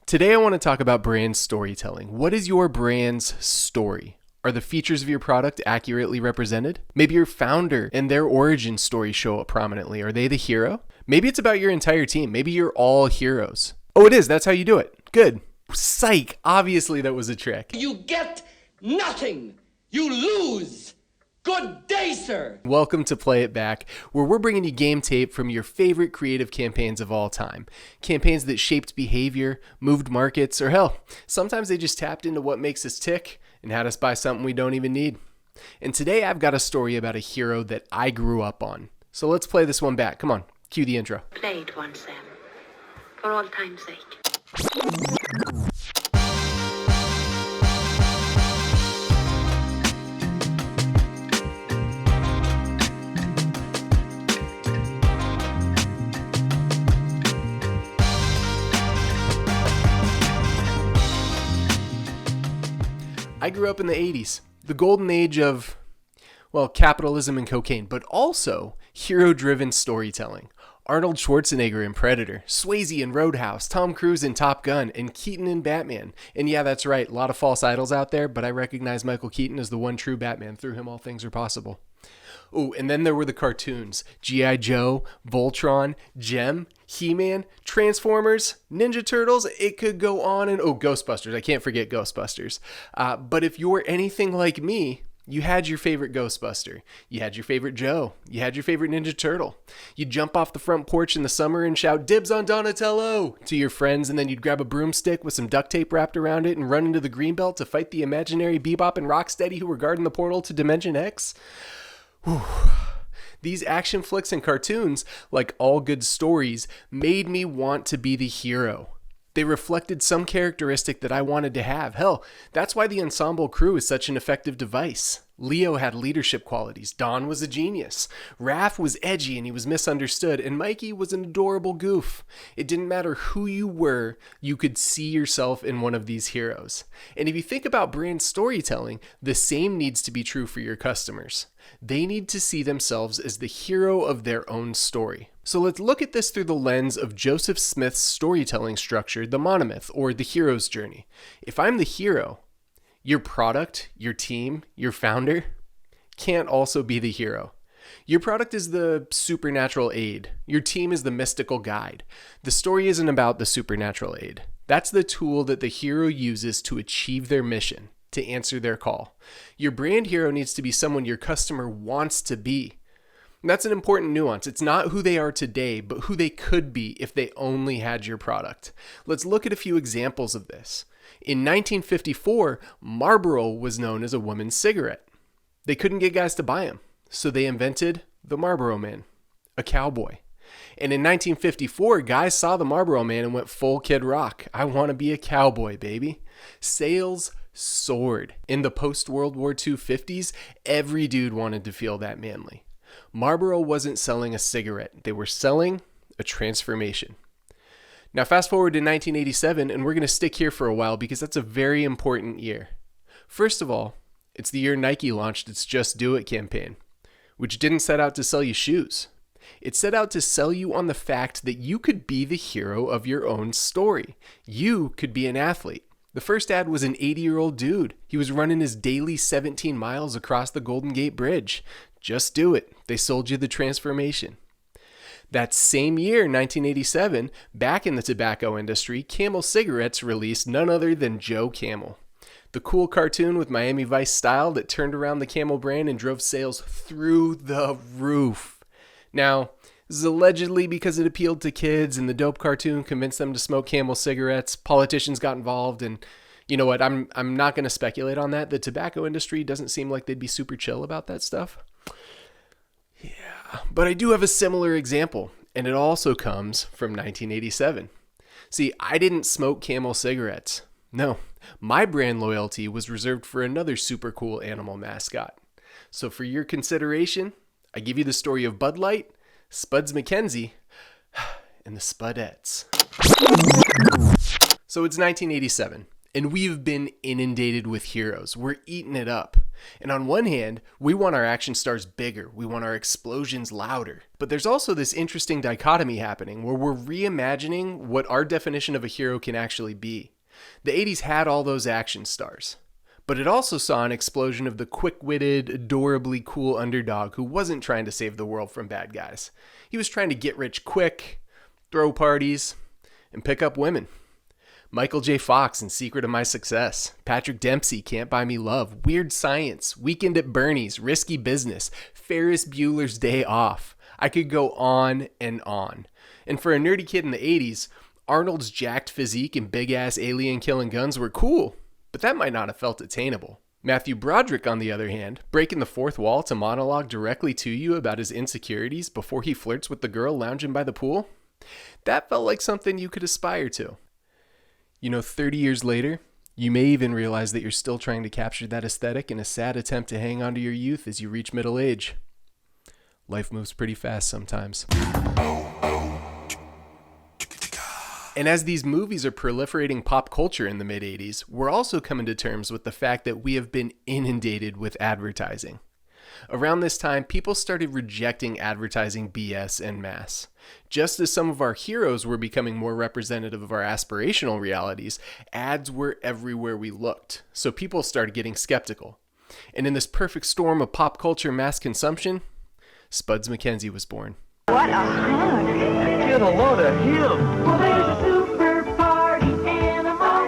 Today I want to talk about brand storytelling. What is your brand's story? Are the features of your product accurately represented? Maybe your founder and their origin story show up prominently. Are they the hero? Maybe it's about your entire team. Maybe you're all heroes. Oh, it is. That's how you do it. Good. Psych. Obviously that was a trick. You get nothing. You lose. Good day, sir. Welcome to Play It Back, where we're bringing you game tape from your favorite creative campaigns of all time. Campaigns that shaped behavior, moved markets, or hell, sometimes they just tapped into what makes us tick and had us buy something we don't even need. And today I've got a story about a hero that I grew up on. So let's play this one back. Come on, cue the intro. Play it once, Sam. For all time's sake. I grew up in the 80s, the golden age of, capitalism and cocaine, but also hero-driven storytelling. Arnold Schwarzenegger in Predator, Swayze in Roadhouse, Tom Cruise in Top Gun, and Keaton in Batman. And yeah, that's right, a lot of false idols out there, but I recognize Michael Keaton as the one true Batman. Through him, all things are possible. Oh, and then there were the cartoons. G.I. Joe, Voltron, Gem, He-Man, Transformers, Ninja Turtles. It could go on and... Oh, Ghostbusters. I can't forget Ghostbusters. But if you're anything like me, you had your favorite Ghostbuster. You had your favorite Joe. You had your favorite Ninja Turtle. You'd jump off the front porch in the summer and shout, "Dibs on Donatello!" to your friends, and then you'd grab a broomstick with some duct tape wrapped around it and run into the Greenbelt to fight the imaginary Bebop and Rocksteady who were guarding the portal to Dimension X. Whew. These action flicks and cartoons, like all good stories, made me want to be the hero. They reflected some characteristic that I wanted to have. Hell, that's why the ensemble crew is such an effective device. Leo had leadership qualities. Don was a genius. Raph was edgy and he was misunderstood. And Mikey was an adorable goof. It didn't matter who you were, you could see yourself in one of these heroes. And if you think about brand storytelling, the same needs to be true for your customers. They need to see themselves as the hero of their own story. So let's look at this through the lens of Joseph Smith's storytelling structure, the monomyth, or the hero's journey. If I'm the hero, your product, your team, your founder can't also be the hero. Your product is the supernatural aid. Your team is the mystical guide. The story isn't about the supernatural aid. That's the tool that the hero uses to achieve their mission, to answer their call. Your brand hero needs to be someone your customer wants to be. And that's an important nuance. It's not who they are today, but who they could be if they only had your product. Let's look at a few examples of this. In 1954, Marlboro was known as a woman's cigarette. They couldn't get guys to buy them, so they invented the Marlboro Man, a cowboy. And in 1954, guys saw the Marlboro Man and went full Kid Rock. I want to be a cowboy, baby. Sales soared. In the post-World War II 50s, every dude wanted to feel that manly. Marlboro wasn't selling a cigarette. They were selling a transformation. Now fast forward to 1987, and we're going to stick here for a while because that's a very important year. First of all, it's the year Nike launched its Just Do It campaign, which didn't set out to sell you shoes. It set out to sell you on the fact that you could be the hero of your own story. You could be an athlete. The first ad was an 80-year-old dude. He was running his daily 17 miles across the Golden Gate Bridge. Just do it. They sold you the transformation. That same year, 1987, back in the tobacco industry, Camel Cigarettes released none other than Joe Camel. The cool cartoon with Miami Vice style that turned around the Camel brand and drove sales through the roof. Now, this is allegedly because it appealed to kids and the dope cartoon convinced them to smoke Camel cigarettes. Politicians got involved and you know what, I'm not going to speculate on that. The tobacco industry doesn't seem like they'd be super chill about that stuff. Yeah, but I do have a similar example, and it also comes from 1987. See, I didn't smoke Camel cigarettes. No, my brand loyalty was reserved for another super cool animal mascot. So for your consideration, I give you the story of Bud Light, Spuds Mackenzie, and the Spudettes. So it's 1987, and we've been inundated with heroes. We're eating it up. And on one hand, we want our action stars bigger, we want our explosions louder. But there's also this interesting dichotomy happening where we're reimagining what our definition of a hero can actually be. The 80s had all those action stars, but it also saw an explosion of the quick-witted, adorably cool underdog who wasn't trying to save the world from bad guys. He was trying to get rich quick, throw parties, and pick up women. Michael J. Fox in Secret of My Success, Patrick Dempsey, Can't Buy Me Love, Weird Science, Weekend at Bernie's, Risky Business, Ferris Bueller's Day Off. I could go on and on. And for a nerdy kid in the 80s, Arnold's jacked physique and big-ass alien-killing guns were cool, but that might not have felt attainable. Matthew Broderick, on the other hand, breaking the fourth wall to monologue directly to you about his insecurities before he flirts with the girl lounging by the pool, that felt like something you could aspire to. 30 years later, you may even realize that you're still trying to capture that aesthetic in a sad attempt to hang on to your youth as you reach middle age. Life moves pretty fast sometimes. And as these movies are proliferating pop culture in the mid-80s, we're also coming to terms with the fact that we have been inundated with advertising. Around this time, people started rejecting advertising BS en masse. Just as some of our heroes were becoming more representative of our aspirational realities, ads were everywhere we looked, so people started getting skeptical. And in this perfect storm of pop culture mass consumption, Spuds Mackenzie was born. What a hug! Get a load of him! Well, there's a super party animal.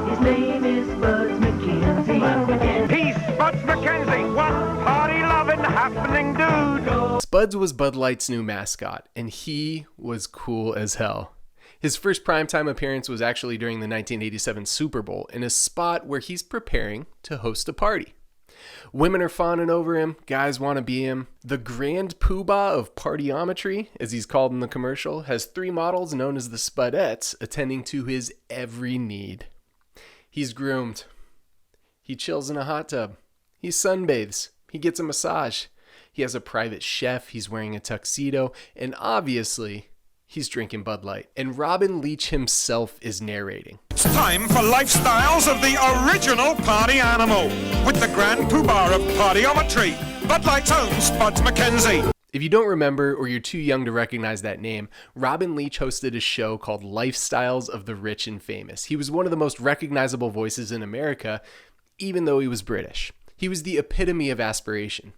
His name is Spuds Mackenzie. He's Spuds Mackenzie, one party-loving, happening dude! Spuds was Bud Light's new mascot, and he was cool as hell. His first primetime appearance was actually during the 1987 Super Bowl in a spot where he's preparing to host a party. Women are fawning over him, guys want to be him. The Grand Poobah of Partyometry, as he's called in the commercial, has 3 models known as the Spudettes attending to his every need. He's groomed. He chills in a hot tub. He sunbathes. He gets a massage. He has a private chef. He's wearing a tuxedo. And obviously, he's drinking Bud Light. And Robin Leach himself is narrating. It's time for Lifestyles of the Original Party Animal with the Grand Poobah of Partyometry, Bud Light's own Spuds Mackenzie. If you don't remember or you're too young to recognize that name, Robin Leach hosted a show called Lifestyles of the Rich and Famous. He was one of the most recognizable voices in America, even though he was British. He was the epitome of aspiration.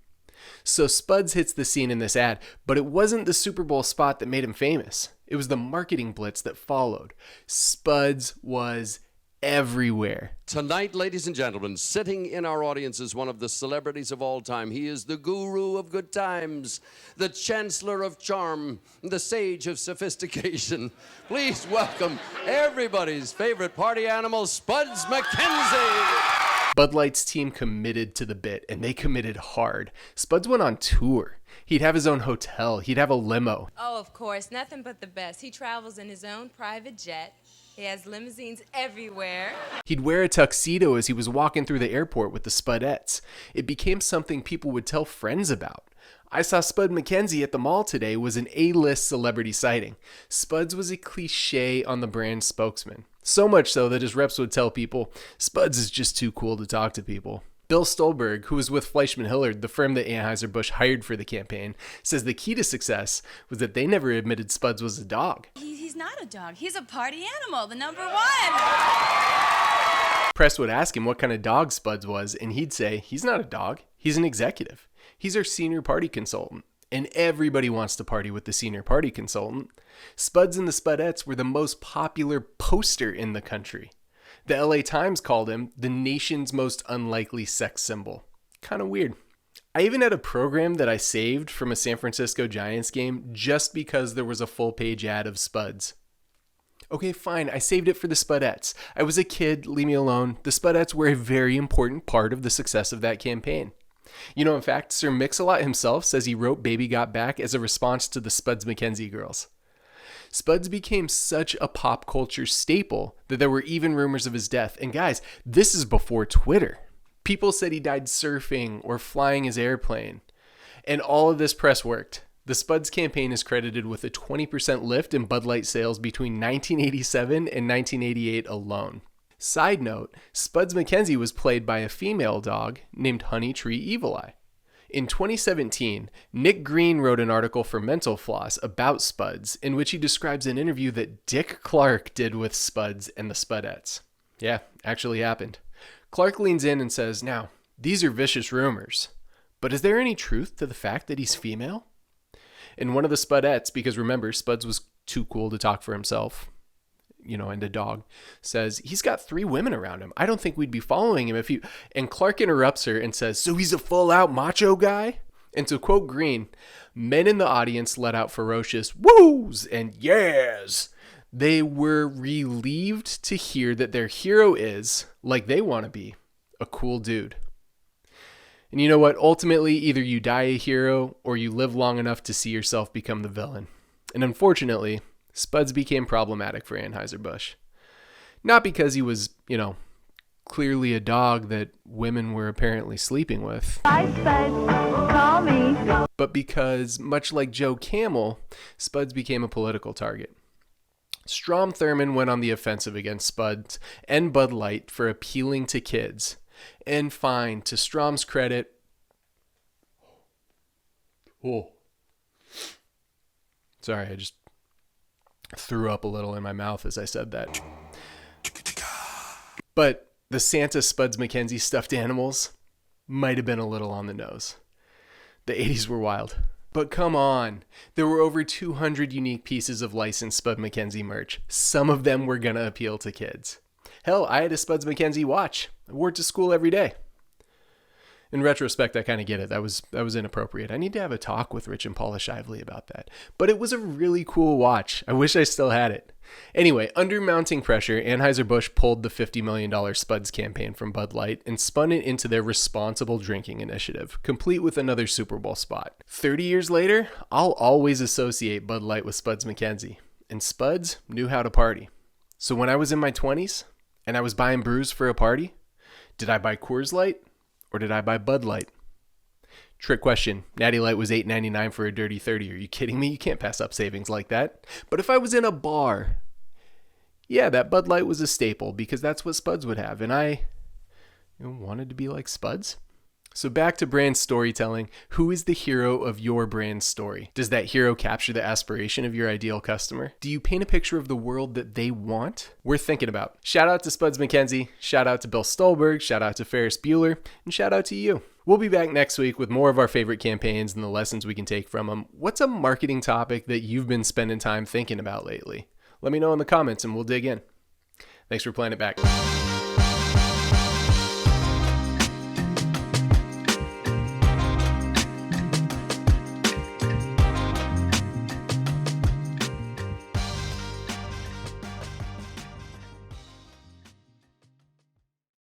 So Spuds hits the scene in this ad, but it wasn't the Super Bowl spot that made him famous. It was the marketing blitz that followed. Spuds was everywhere. Tonight, ladies and gentlemen, sitting in our audience is one of the celebrities of all time. He is the guru of good times, the chancellor of charm, the sage of sophistication. Please welcome everybody's favorite party animal, Spuds Mackenzie. Bud Light's team committed to the bit, and they committed hard. Spuds went on tour. He'd have his own hotel. He'd have a limo. Oh, of course, nothing but the best. He travels in his own private jet. He has limousines everywhere. He'd wear a tuxedo as he was walking through the airport with the Spudettes. It became something people would tell friends about. I saw Spud Mackenzie at the mall today was an A-list celebrity sighting. Spuds was a cliche on the brand spokesman. So much so that his reps would tell people, Spuds is just too cool to talk to people. Bill Stolberg, who was with Fleischman Hillard, the firm that Anheuser-Busch hired for the campaign, says the key to success was that they never admitted Spuds was a dog. He's not a dog. He's a party animal, the number 1. Press would ask him what kind of dog Spuds was, and he'd say, he's not a dog, he's an executive. He's our senior party consultant. And everybody wants to party with the senior party consultant. Spuds and the Spudettes were the most popular poster in the country. The LA Times called him the nation's most unlikely sex symbol. Kind of weird. I even had a program that I saved from a San Francisco Giants game just because there was a full-page ad of Spuds. Okay, fine, I saved it for the Spudettes. I was a kid, leave me alone. The Spudettes were a very important part of the success of that campaign. You know, in fact, Sir Mix-a-Lot himself says he wrote Baby Got Back as a response to the Spuds Mackenzie girls. Spuds became such a pop culture staple that there were even rumors of his death. And guys, this is before Twitter. People said he died surfing or flying his airplane. And all of this press worked. The Spuds campaign is credited with a 20% lift in Bud Light sales between 1987 and 1988 alone. Side note, Spuds Mackenzie was played by a female dog named Honey Tree Evil Eye. In 2017, Nick Green wrote an article for Mental Floss about Spuds in which he describes an interview that Dick Clark did with Spuds and the Spudettes. Yeah, actually happened. Clark leans in and says, "Now, these are vicious rumors, but is there any truth to the fact that he's female?" And one of the Spudettes, because remember, Spuds was too cool to talk for himself, and a dog, says, "He's got 3 women around him. I don't think we'd be following him if he..." And Clark interrupts her and says, "So he's a full-out macho guy?" And to quote Green, men in the audience let out ferocious woos and yes. They were relieved to hear that their hero is, like they want to be, a cool dude. And you know what? Ultimately, either you die a hero or you live long enough to see yourself become the villain. And unfortunately, Spuds became problematic for Anheuser-Busch. Not because he was, clearly a dog that women were apparently sleeping with. Hi, Spuds. Call me. But because, much like Joe Camel, Spuds became a political target. Strom Thurmond went on the offensive against Spuds and Bud Light for appealing to kids. And fine, to Strom's credit... Oh. Sorry, I just threw up a little in my mouth as I said that. But the Santa Spuds Mackenzie stuffed animals might have been a little on the nose. The 80s were wild. But come on, there were over 200 unique pieces of licensed Spud Mackenzie merch. Some of them were gonna appeal to kids. Hell, I had a Spuds Mackenzie watch. I wore it to school every day. In retrospect, I kind of get it. That was inappropriate. I need to have a talk with Rich and Paula Shively about that. But it was a really cool watch. I wish I still had it. Anyway, under mounting pressure, Anheuser-Busch pulled the $50 million Spuds campaign from Bud Light and spun it into their responsible drinking initiative, complete with another Super Bowl spot. 30 years later, I'll always associate Bud Light with Spuds Mackenzie. And Spuds knew how to party. So when I was in my 20s and I was buying brews for a party, did I buy Coors Light or did I buy Bud Light? Trick question. Natty Light was $8.99 for a dirty 30. Are you kidding me? You can't pass up savings like that. But if I was in a bar, yeah, that Bud Light was a staple because that's what Spuds would have. And I wanted to be like Spuds. So back to brand storytelling. Who is the hero of your brand story? Does that hero capture the aspiration of your ideal customer? Do you paint a picture of the world that they want? Worth thinking about. Shout out to Spuds Mackenzie. Shout out to Bill Stolberg. Shout out to Ferris Bueller. And shout out to you. We'll be back next week with more of our favorite campaigns and the lessons we can take from them. What's a marketing topic that you've been spending time thinking about lately? Let me know in the comments and we'll dig in. Thanks for playing it back.